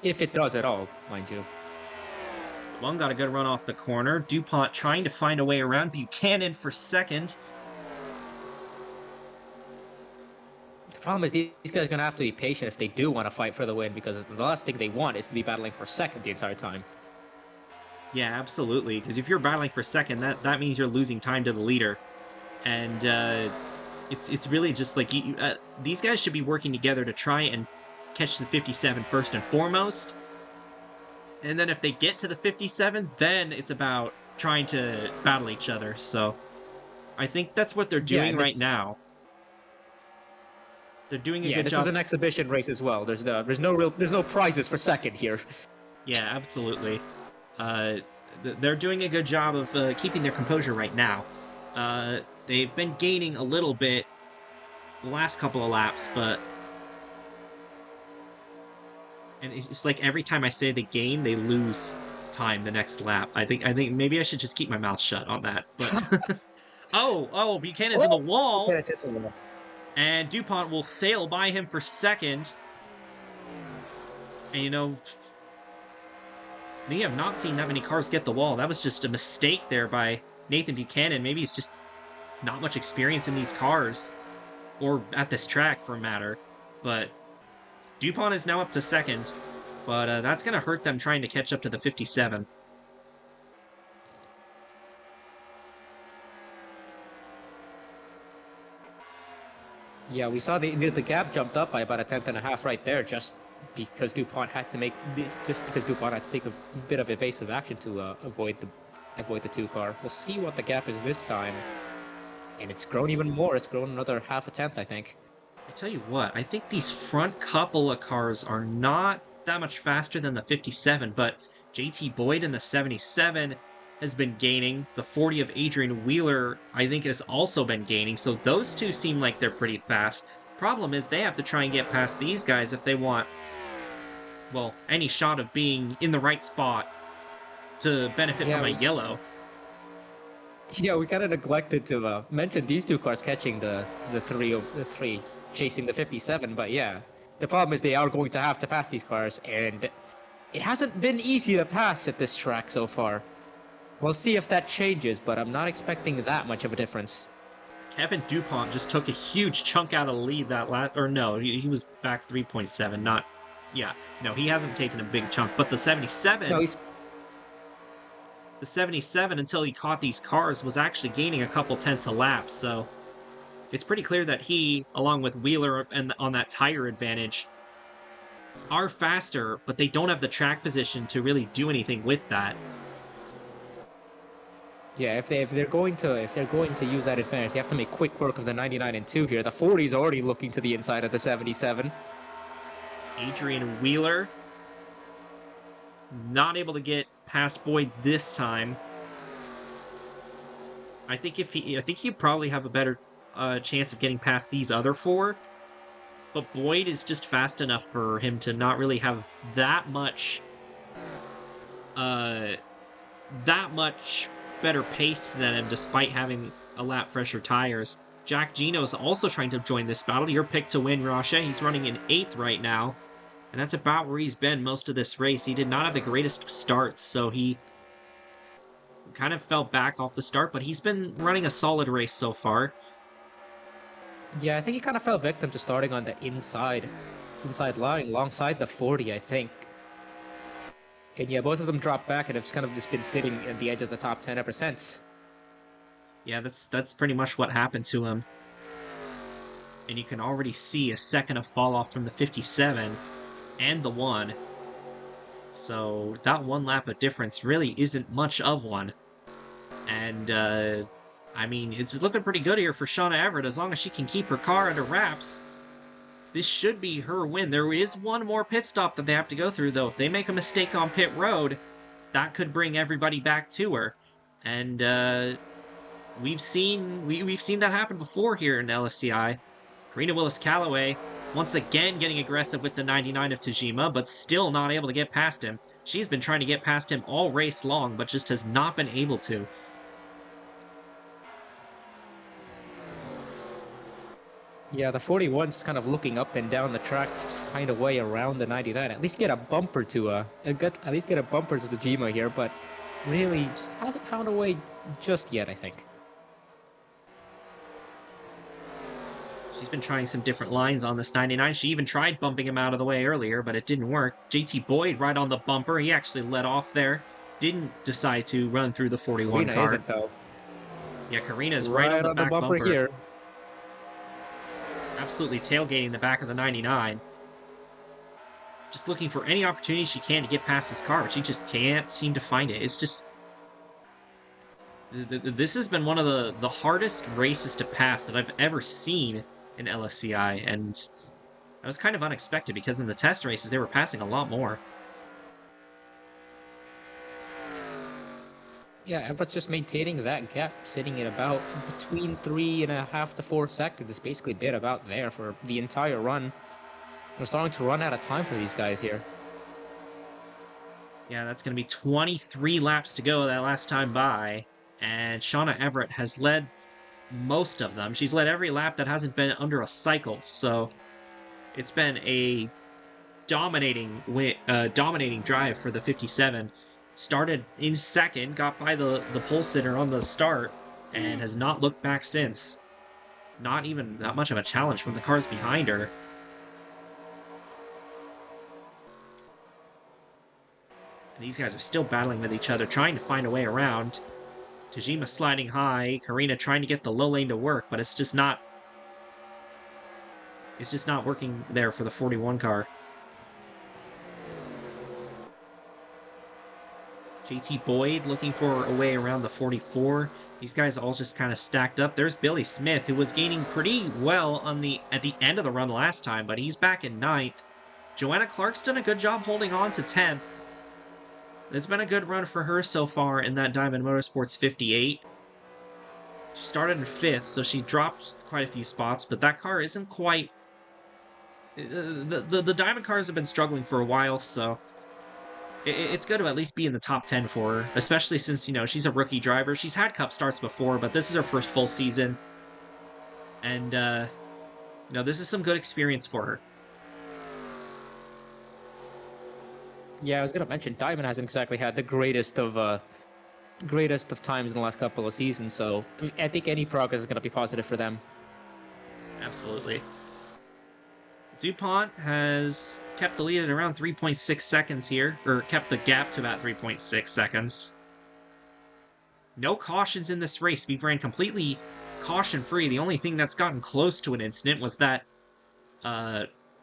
if it does at all, mind you. One got a good run off the corner. DuPont trying to find a way around. Buchanan for second. The problem is these guys are going to have to be patient if they do want to fight for the win, because the last thing they want is to be battling for second the entire time. Yeah, absolutely. Because if you're battling for second, that means you're losing time to the leader. And it's really just like these guys should be working together to try and catch the 57 first and foremost. And then if they get to the 57, then it's about trying to battle each other. So I think that's what they're doing right now. They're doing a Yeah, good this job. is an exhibition race as well. There's no prizes for second here. Yeah, absolutely. Uh, they're doing a good job of keeping their composure right now. They've been gaining a little bit the last couple of laps, but and it's like every time I say they gain, they lose time the next lap. I think maybe I should just keep my mouth shut on that. But oh, Buchanan's in the Oh, wall, okay, that's it. and DuPont will sail by him for second. And we have not seen that many cars get the wall. That was just a mistake there by Nathan Buchanan. Maybe he's just not much experience in these cars, or at this track for a matter. But DuPont is now up to second, but that's going to hurt them trying to catch up to the 57. Yeah, we saw the gap jumped up by about a tenth and a half right there, just because DuPont had to take a bit of evasive action to avoid the two car. We'll see what the gap is this time, and it's grown even more. It's grown another half a tenth, I think. I tell you what, I think these front couple of cars are not that much faster than the 57, but JT Boyd in the 77 has been gaining. The 40 of Adrian Wheeler, I think, has also been gaining, so those two seem like they're pretty fast. Problem is, they have to try and get past these guys if they want, well, any shot of being in the right spot to benefit from a yellow. Yeah, we kind of neglected to mention these two cars catching the three chasing the 57, but yeah, the problem is they are going to have to pass these cars, and it hasn't been easy to pass at this track so far. We'll see if that changes, but I'm not expecting that much of a difference. Kevin DuPont just took a huge chunk out of the lead that last, or no, he was back 3.7, not, yeah, no, he hasn't taken a big chunk, but the 77, No, the 77 until he caught these cars was actually gaining a couple tenths a lap, so it's pretty clear that he, along with Wheeler and on that tire advantage, are faster, but they don't have the track position to really do anything with that. yeah, if they're going to use that advantage, they have to make quick work of the 99 and 2 here. The 40 is already looking to the inside of the 77. Adrian Wheeler not able to get past Boyd this time. I think he'd probably have a better chance of getting past these other four. But Boyd is just fast enough for him to not really have that much better pace than him, despite having a lap fresher tires. Jack Gino's also trying to join this battle. Your pick to win, Rasha. He's running in 8th right now. And that's about where he's been most of this race. He did not have the greatest starts, so he kind of fell back off the start, but he's been running a solid race so far. Yeah, I think he kind of fell victim to starting on the inside line alongside the 40, I think. And yeah, both of them dropped back and have kind of just been sitting at the edge of the top 10 ever since. Yeah, that's pretty much what happened to him. And you can already see a second of fall off from the 57 and the 1. So that one lap of difference really isn't much of one. And, I mean, it's looking pretty good here for Shauna Everett. As long as she can keep her car under wraps, this should be her win. There is one more pit stop that they have to go through, though. If they make a mistake on pit road, that could bring everybody back to her. And we've seen that happen before here in LSCI. Karina Willis-Callaway once again getting aggressive with the 99 of Tajima, but still not able to get past him. She's been trying to get past him all race long, but just has not been able to. Yeah, the 41's kind of looking up and down the track to find a way around the 99. At least get a bumper to Tajima here, but really just hasn't found a way just yet, I think. She's been trying some different lines on this 99. She even tried bumping him out of the way earlier, but it didn't work. JT Boyd right on the bumper. He actually let off there. Didn't decide to run through the 41 Karina car. isn't, though. Yeah, Karina's right on the back bumper here. Absolutely tailgating the back of the 99. Just looking for any opportunity she can to get past this car, but she just can't seem to find it. It's just... This has been one of the hardest races to pass that I've ever seen in LSCI, and That was kind of unexpected because in the test races, they were passing a lot more. Yeah, Everett's just maintaining that gap, sitting at about between 3.5 to 4 seconds. It's basically been about there for the entire run. We're starting to run out of time for these guys here. Yeah, that's going to be 23 laps to go that last time by. And Shauna Everett has led most of them. She's led every lap that hasn't been under a cycle. So it's been a dominating drive for the 57. Started in second, got by the pole sitter on the start, and has not looked back since. Not even that much of a challenge from the cars behind her. And these guys are still battling with each other, trying to find a way around. Tajima sliding high, Karina trying to get the low lane to work, but it's just not working there for the 41 car. JT Boyd looking for a way around the 44. These guys all just kind of stacked up. There's Billy Smith, who was gaining pretty well at the end of the run last time, but he's back in 9th. Joanna Clark's done a good job holding on to 10th. It's been a good run for her so far in that Diamond Motorsports 58. She started in 5th, so she dropped quite a few spots, but that car isn't quite... The Diamond cars have been struggling for a while, so it's good to at least be in the top 10 for her, especially since, she's a rookie driver. She's had Cup starts before, but this is her first full season. And, this is some good experience for her. Yeah, I was gonna mention Diamond hasn't exactly had the greatest of times in the last couple of seasons, so I think any progress is gonna be positive for them. Absolutely. DuPont has kept the lead at around 3.6 seconds here, or kept the gap to about 3.6 seconds. No cautions in this race. We've ran completely caution-free. The only thing that's gotten close to an incident was that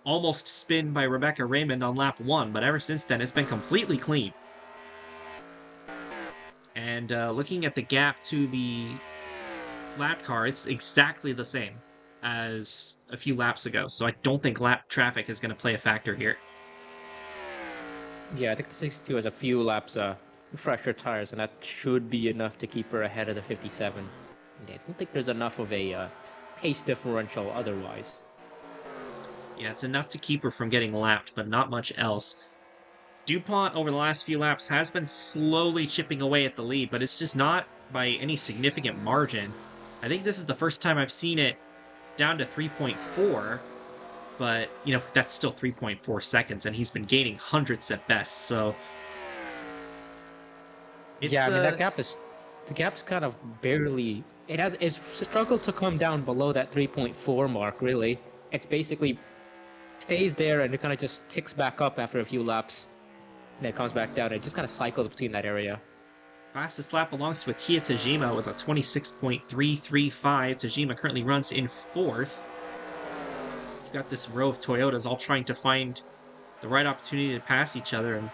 almost spin by Rebecca Raymond on lap 1, but ever since then, it's been completely clean. And looking at the gap to the lap car, it's exactly the same as a few laps ago, so I don't think lap traffic is going to play a factor here. Yeah, I think the 62 has a few laps fresher tires, and that should be enough to keep her ahead of the 57. I don't think there's enough of a pace differential otherwise. Yeah, it's enough to keep her from getting lapped, but not much else. DuPont, over the last few laps, has been slowly chipping away at the lead, but it's just not by any significant margin. I think this is the first time I've seen it down to 3.4, but, that's still 3.4 seconds, and he's been gaining hundredths at best, so... Yeah, I mean, the gap's kind of barely... It's struggled to come down below that 3.4 mark, really. It's basically stays there, and it kind of just ticks back up after a few laps. And then it comes back down, and it just kind of cycles between that area. Fastest lap belongs to Akia Tajima with a 26.335. Tajima currently runs in 4th. You've got this row of Toyotas all trying to find the right opportunity to pass each other. And,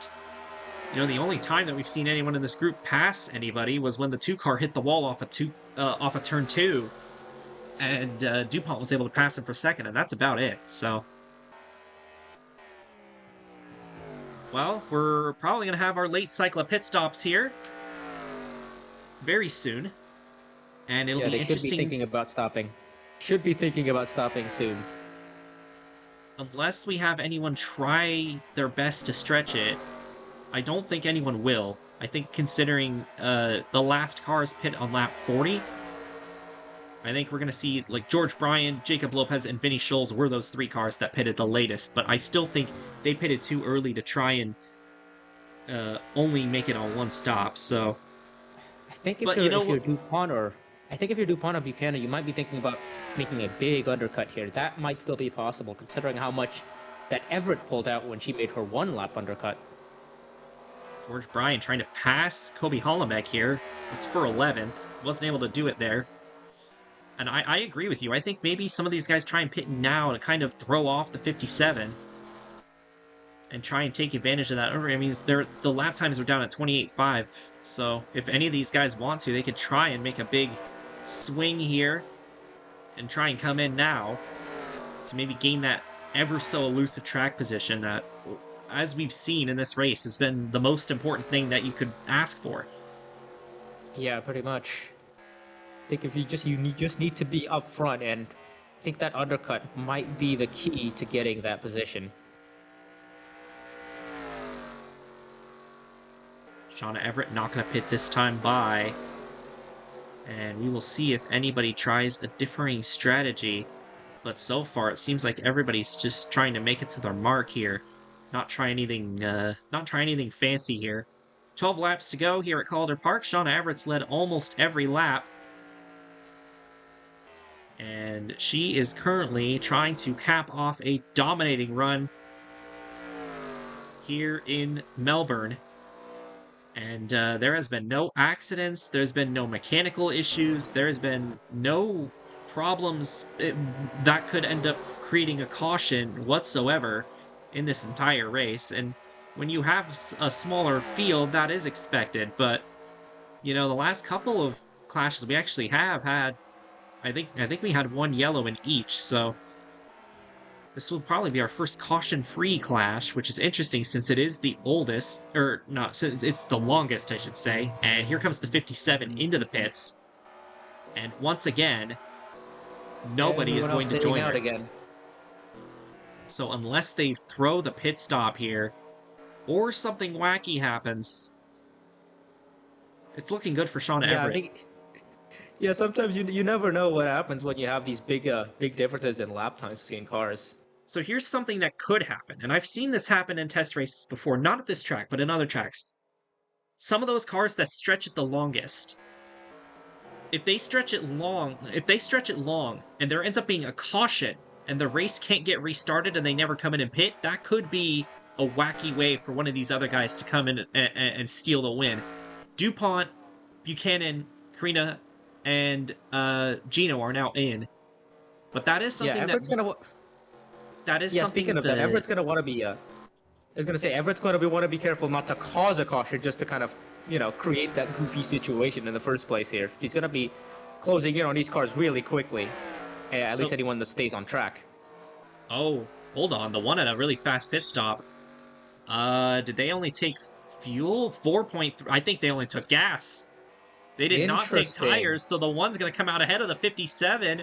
the only time that we've seen anyone in this group pass anybody was when the 2-car hit the wall off a turn 2. And DuPont was able to pass him for second, and that's about it. So, well, we're probably going to have our late cycle of pit stops here very soon. And it'll be interesting. Should be thinking about stopping. Should be thinking about stopping soon. Unless we have anyone try their best to stretch it, I don't think anyone will. I think considering the last cars pit on lap 40, I think we're going to see, like, George Bryan, Jacob Lopez, and Vinny Scholes were those 3 cars that pitted the latest, but I still think they pitted too early to try and only make it on one stop, so... I think if you're DuPont or Buchanan, you might be thinking about making a big undercut here. That might still be possible, considering how much that Everett pulled out when she made her 1-lap undercut. George Bryan trying to pass Kobe Hollenbeck here. It's for 11th. Wasn't able to do it there. And I agree with you. I think maybe some of these guys try and pit now to kind of throw off the 57 and try and take advantage of that. I mean, the lap times are down at 28.5, so if any of these guys want to, they could try and make a big swing here and try and come in now to maybe gain that ever so elusive track position that, as we've seen in this race, has been the most important thing that you could ask for. Yeah, pretty much. I think if just need to be up front, and I think that undercut might be the key to getting that position. Shauna Everett not going to pit this time by. And we will see if anybody tries a differing strategy. But so far, it seems like everybody's just trying to make it to their mark here. Not try anything fancy here. 12 laps to go here at Calder Park. Shauna Everett's led almost every lap. And she is currently trying to cap off a dominating run here in Melbourne. And there has been no accidents, there's been no mechanical issues, there has been no problems that could end up creating a caution whatsoever in this entire race. And when you have a smaller field, that is expected. But, the last couple of clashes we actually have had, I think we had one yellow in each, so this will probably be our first caution-free clash, which is interesting since it is the oldest, or not, since it's the longest, I should say. And here comes the 57 into the pits. And once again, nobody is going to join her. Again. So unless they throw the pit stop here, or something wacky happens, it's looking good for Shauna Everett. Yeah, sometimes you never know what happens when you have these big differences in lap times between cars. So here's something that could happen, and I've seen this happen in test races before, not at this track, but in other tracks. Some of those cars that stretch it the longest, if they stretch it long, and there ends up being a caution, and the race can't get restarted and they never come in and pit, that could be a wacky way for one of these other guys to come in and steal the win. DuPont, Buchanan, Karina, and Gino are now in. But that is something Speaking of that, Everett's gonna want to be. I was gonna say Everett's gonna want to be careful not to cause a caution, just to kind of create that goofy situation in the first place. Here, he's gonna be closing in on these cars really quickly. At least anyone that stays on track. Oh, hold on, the one at a really fast pit stop. Did they only take fuel? 4.3. I think they only took gas. They did not take tires, so the one's gonna come out ahead of the 57.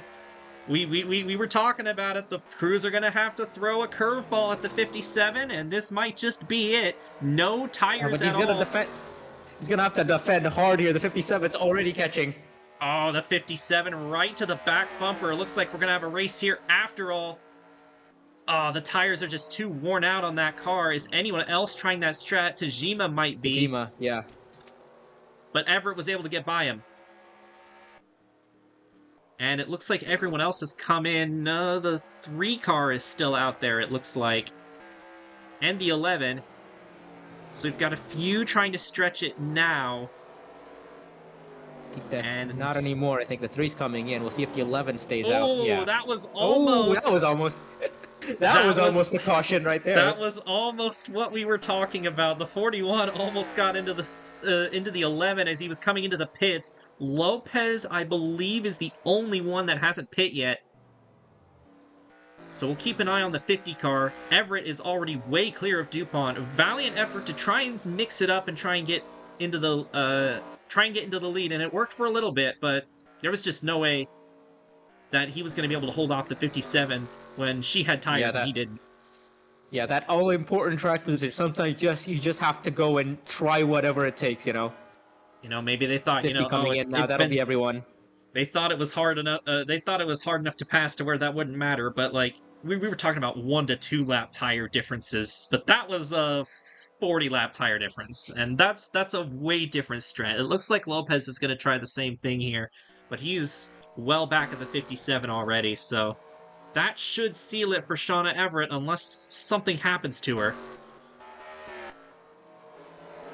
We were talking about it. The crews are going to have to throw a curveball at the 57, and this might just be it. No tires at all. He's going to have to defend hard here. The 57's already catching. Oh, the 57 right to the back bumper. It looks like we're going to have a race here after all. Oh, the tires are just too worn out on that car. Is anyone else trying that strat? Tajima might be. Tajima, yeah. But Everett was able to get by him. And it looks like everyone else has come in. The 3 car is still out there, it looks like. And the 11. So we've got a few trying to stretch it now. And not anymore. I think the 3's coming in. We'll see if the 11 stays out. Oh, yeah. That was almost... that was almost... that was almost the caution right there. That was almost what we were talking about. The 41 almost got into the 11 as he was coming into the pits. Lopez, I believe, is the only one that hasn't pit yet. So we'll keep an eye on the 50 car. Everett is already way clear of DuPont. A valiant effort to try and mix it up and try and get into the lead, and it worked for a little bit, but there was just no way that he was going to be able to hold off the 57 when she had tires and he didn't. Yeah, that all-important track position. Sometimes you just have to go and try whatever it takes, Maybe they thought, coming in now, that'll be everyone. They thought it was hard enough. They thought it was hard enough to pass to where that wouldn't matter. But like we were talking about 1 to 2 lap tire differences, but that was a 40 lap tire difference, and that's a way different strat. It looks like Lopez is going to try the same thing here, but he's well back at the 57 already. So that should seal it for Shauna Everett, unless something happens to her.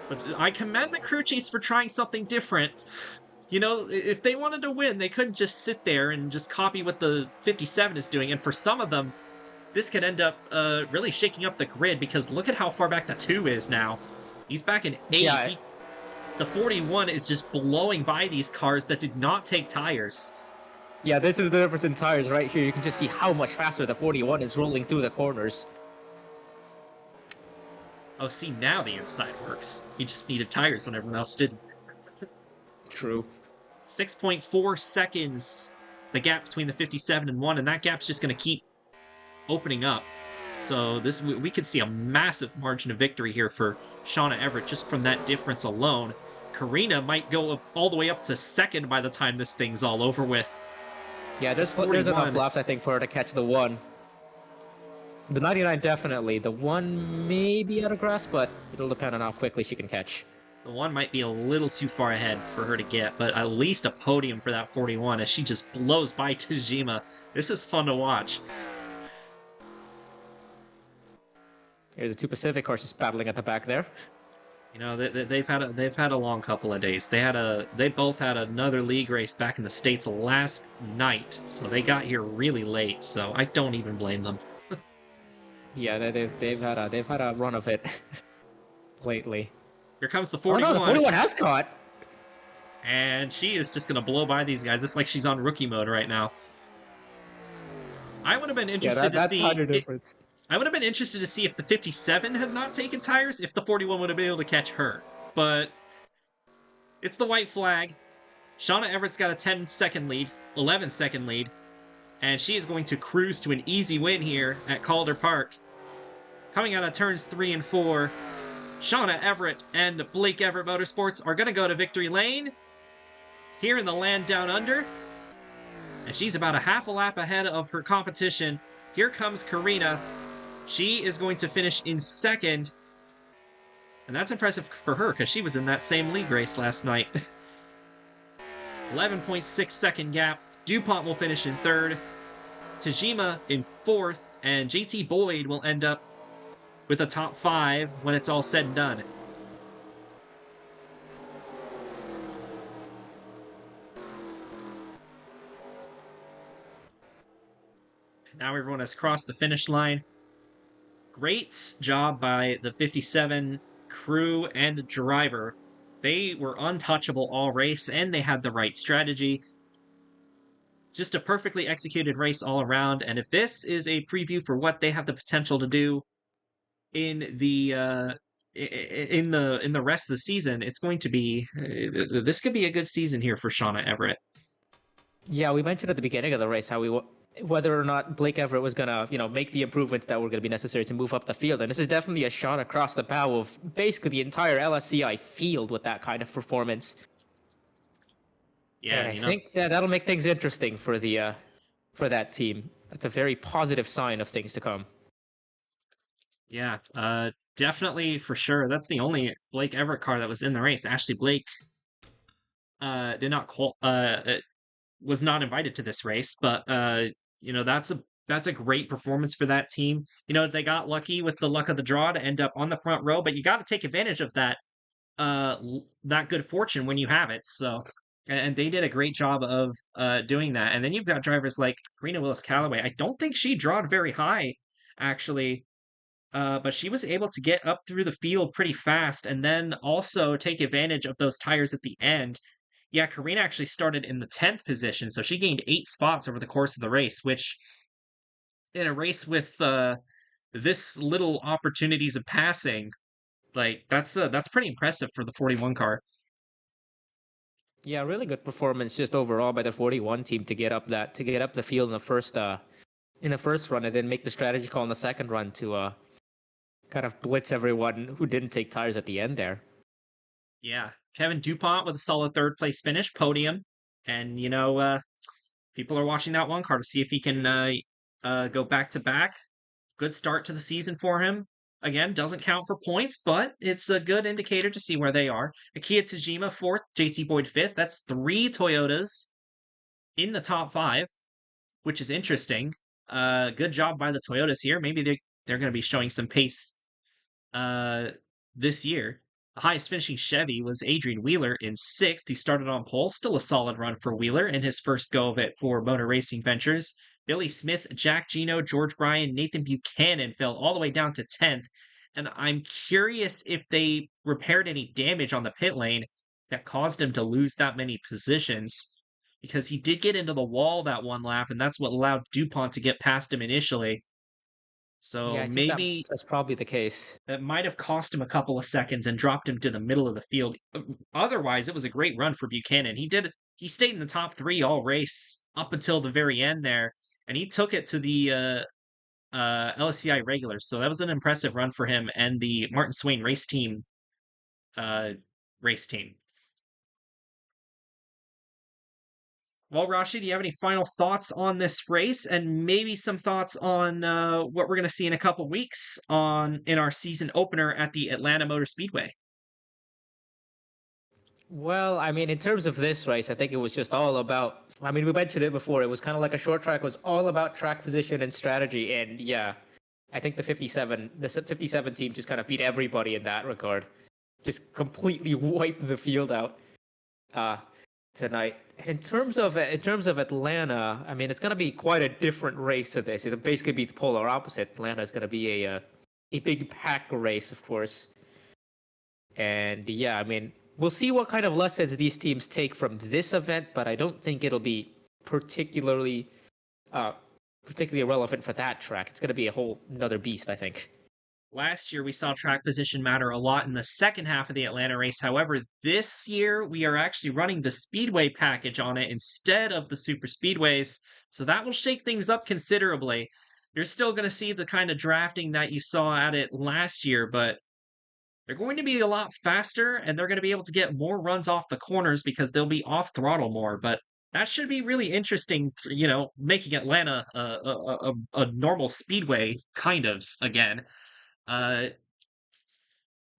But I commend the crew chiefs for trying something different. If they wanted to win, they couldn't just sit there and just copy what the 57 is doing. And for some of them, this could end up really shaking up the grid, because look at how far back the 2 is now. He's back in 8. Yeah. The 41 is just blowing by these cars that did not take tires. Yeah, this is the difference in tires right here. You can just see how much faster the 41 is rolling through the corners. Oh, see, now the inside works. You just needed tires when everyone else didn't. True. 6.4 seconds, the gap between the 57 and 1, and that gap's just going to keep opening up. So this we could see a massive margin of victory here for Shauna Everett just from that difference alone. Karina might go all the way up to second by the time this thing's all over with. Yeah, This there's enough 41, left, I think, for her to catch the 1. The 99 definitely. The 1 may be out of grasp, but it'll depend on how quickly she can catch. the 1 might be a little too far ahead for her to get, but at least a podium for that 41 as she just blows by Tajima. This is fun to watch. Here's the 2 Pacific horses battling at the back there. You know, they've had a long couple of days. They both had another league race back in the States last night, so they got here really late, so I don't even blame them. Yeah, they've had a run of it lately. Here comes the Oh no, the 41, 41 has caught. and she is just gonna blow by these guys. It's like she's on rookie mode right now. I would have been Yeah, interested to that's see tiny difference. I would have been interested to see if the 57 had not taken tires, if the 41 would have been able to catch her. But it's the white flag. Shauna Everett's got a 10-second lead, 11-second lead, and she is going to cruise to an easy win here at Calder Park. Coming out of turns 3 and 4, Shauna Everett and Blake Everett Motorsports are going to go to victory lane here in the land down under. And she's about a half a lap ahead of her competition. Here comes Karina. She is going to finish in second. And that's impressive for her because she was in that same league race last night. 11.6 second gap. DuPont will finish in third. Tajima in fourth. And JT Boyd will end up with a top 5 when it's all said and done. Now everyone has crossed the finish line. Great job by the 57 crew and driver. They were untouchable all race, and they had the right strategy. Just a perfectly executed race all around, and if this is a preview for what they have the potential to do in the rest of the season, it's going to be this could be a good season here for Shauna Everett. Yeah, we mentioned at the beginning of the race how whether or not Blake Everett was gonna, make the improvements that were gonna be necessary to move up the field, and this is definitely a shot across the bow of basically the entire LSCI field with that kind of performance. Yeah, And I think that that'll make things interesting for the for that team. That's a very positive sign of things to come. Yeah, definitely for sure. That's the only Blake Everett car that was in the race. Ashley Blake did not was not invited to this race, but that's a great performance for that team. You know, they got lucky with the luck of the draw to end up on the front row, but you got to take advantage of that good fortune when you have it. So, and they did a great job of doing that. And then you've got drivers like Karina Willis Calloway. I don't think she drawed very high, actually. But she was able to get up through the field pretty fast and then also take advantage of those tires at the end. Yeah, Karina actually started in the 10th position, so she gained 8 spots over the course of the race, which in a race with this little opportunities of passing, like that's pretty impressive for the 41 car. Yeah, really good performance just overall by the 41 team to get up the field in the first run, and then make the strategy call in the second run to kind of blitz everyone who didn't take tires at the end there. Yeah, Kevin DuPont with a solid third place finish, podium, and people are watching that one car to see if he can go back to back. Good start to the season for him. Again, doesn't count for points, but it's a good indicator to see where they are. Akiya Tajima fourth, JT Boyd fifth. That's 3 Toyotas in the top 5, which is interesting. Good job by the Toyotas here. Maybe they're going to be showing some pace uh, this year. The highest finishing Chevy was Adrian Wheeler in 6th. He started on pole. Still a solid run for Wheeler in his first go of it for Motor Racing Ventures. Billy Smith, Jack Gino, George Bryan, Nathan Buchanan fell all the way down to 10th. And I'm curious if they repaired any damage on the pit lane that caused him to lose that many positions. because he did get into the wall that one lap, and that's what allowed DuPont to get past him initially. So Yeah, I think maybe that's probably the case. that might have cost him a couple of seconds and dropped him to the middle of the field. Otherwise, it was a great run for Buchanan. He stayed in the top 3 all race up until the very end there, and he took it to the LSCI regulars. So that was an impressive run for him and the Martin Swain uh, race team. Well, Rashi, do you have any final thoughts on this race, and maybe some thoughts on what we're going to see in a couple weeks in our season opener at the Atlanta Motor Speedway? Well, I mean, in terms of this race, I think it was just all about. I mean, we mentioned it before. It was kind of like a short track. It was all about track position and strategy. And yeah, I think the 57 team just kind of beat everybody in that regard. Just completely wiped the field out uh, tonight. In terms of Atlanta, I mean, it's going to be quite a different race to this. It'll basically be the polar opposite. Atlanta is going to be a big pack race, of course. And yeah, I mean, we'll see what kind of lessons these teams take from this event, but I don't think it'll be particularly uh particularly relevant for that track. It's going to be a whole another beast, I think. Last year, we saw track position matter a lot in the second half of the Atlanta race. However, this year, we are actually running the Speedway package on it instead of the Super Speedways. So that will shake things up considerably. You're still going to see the kind of drafting that you saw at it last year, but they're going to be a lot faster and they're going to be able to get more runs off the corners because they'll be off throttle more. But that should be really interesting, making Atlanta a normal speedway kind of again. Uh,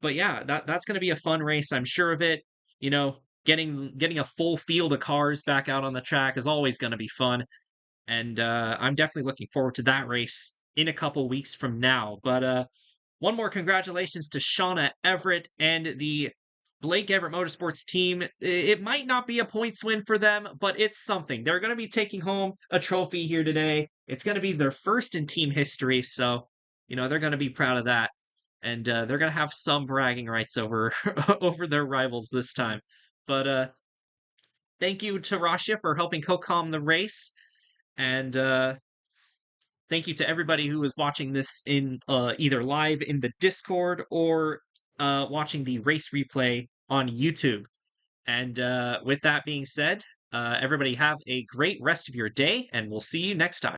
but yeah, that's going to be a fun race. I'm sure of it. Getting a full field of cars back out on the track is always going to be fun, and I'm definitely looking forward to that race in a couple weeks from now. But one more congratulations to Shauna Everett and the Blake Everett Motorsports team. It might not be a points win for them, but it's something. They're going to be taking home a trophy here today. It's going to be their first in team history, so they're going to be proud of that, and they're going to have some bragging rights over over their rivals this time. But thank you to Rasha for helping co-com the race, and thank you to everybody who is watching this in either live in the Discord or watching the race replay on YouTube. And with that being said, everybody have a great rest of your day, and we'll see you next time.